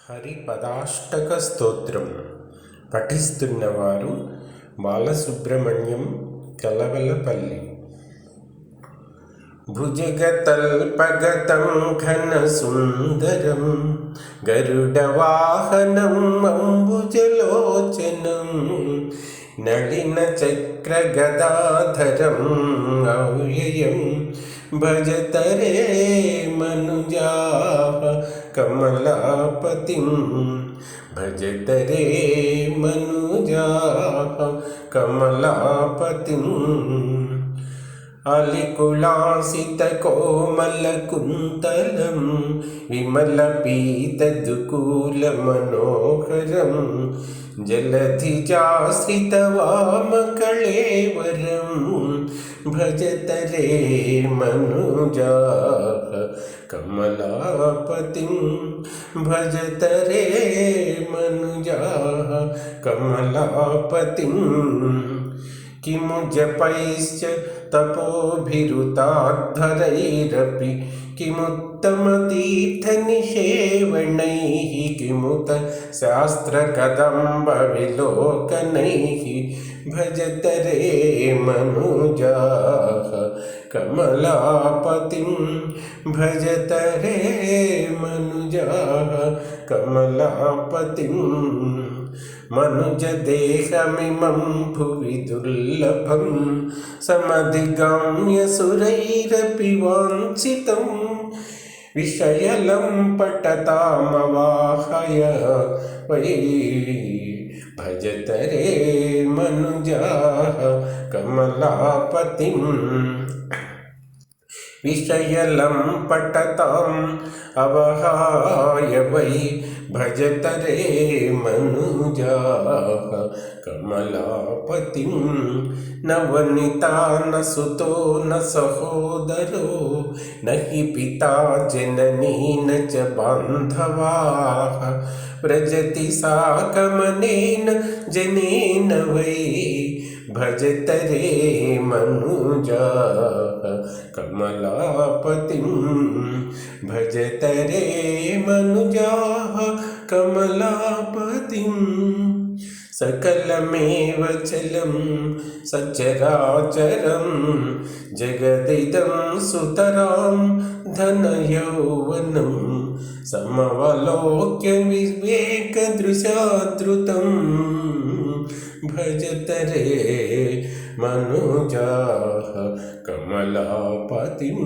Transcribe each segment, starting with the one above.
హరిపదాష్టక స్తోత్రం పఠిస్తున్నవారు బాలసుబ్రహ్మణ్యం కలవలపల్లి. భుజగతల్పగతం ఘనసుందరం గరుడవాహనం అంబుజలోచనం నళినచక్రగదాధరం అవ్యయం భజతరే మనుజాః కమలాపతిం. భజతరే మనుజాః కమలాపతిం. అలికులాసితకోమలకుంతలం విమలపీతదుకూలమనోహరం జలధిజాశ్రితవామకళేవరం భజతరే మనుజాః కమలాపతిం. భజతరే మనుజాః కమలాపతిం. కిము జపైశ్చ తపోభిరుతాధ్వరైరపి కిముత్తమతీర్థనిషేవణైః కిముత శాస్త్రకదంబవిలోకనైః భజతరే మనుజాః కమలాపతిం. భజతరే మనుజాః కమలాపతిం. మనుజదేహమిమం భువి దుర్లభం సమధిగమ్య సురైరపి వాంఛితం విషయలం పఠతామవాహయ వై. భజతరే మనుజాః కమలాపతిం. విషయలం పఠతాం అవహాయ వై. భజతరే మనుజాః కమలాపతిం. నవనితాన సుతో న సహోదరో నహి పితా జననీ న చ బాంధవాః వ్రజతి సాకమనేన జనేన వై. భజతరే మనుజాః కమలాపతిం. భజతరే మనుజాః కమలాపతిం. సకలమేవ చలం సచరాచరం జగదిదం సుతరాం ధనయౌవనం సమవలోక్య వివేకదృశాధృతం భజతరే మనుజాః కమలాపతిం.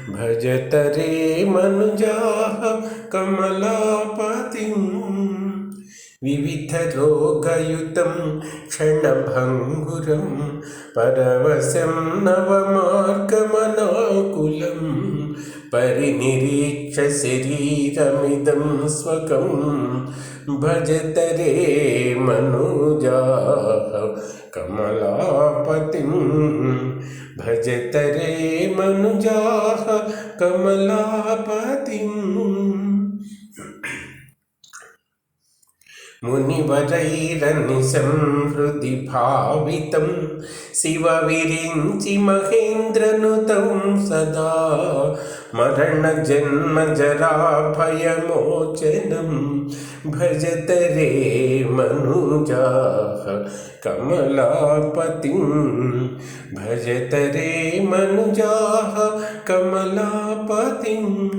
భజతరే మనుజాః కమలాపతిం. వివిధరోగయుతం క్షణభంగురం పరవశం నవమార్గమనాకులం పరినిరీక్ష శరీరమిదం స్వకం భజతరే మనుజాః కమలాపతిం. భజతరే మనుజాః కమలాపతిం. మునివరైరనిశం హృది భావితం శివ విరించి మహేంద్రనుతం సదా మరణ జన్మ జరా భయమోచనం భజతరే మనుజాః కమలాపతిం. భజతరే మనుజాః కమలాపతిం.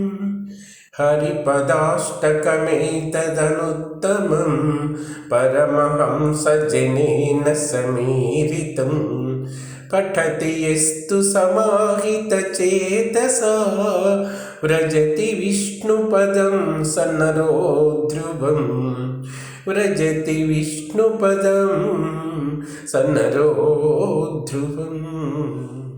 హరిపదాష్టకమేతదనుత్తమం పరమహంసజనేన సమీరితం పఠతి యస్తు సమాహితచేతసా వ్రజతి విష్ణుపదం స నరో ధ్రువం. వ్రజతి విష్ణుపదం స నరో ధ్రువం.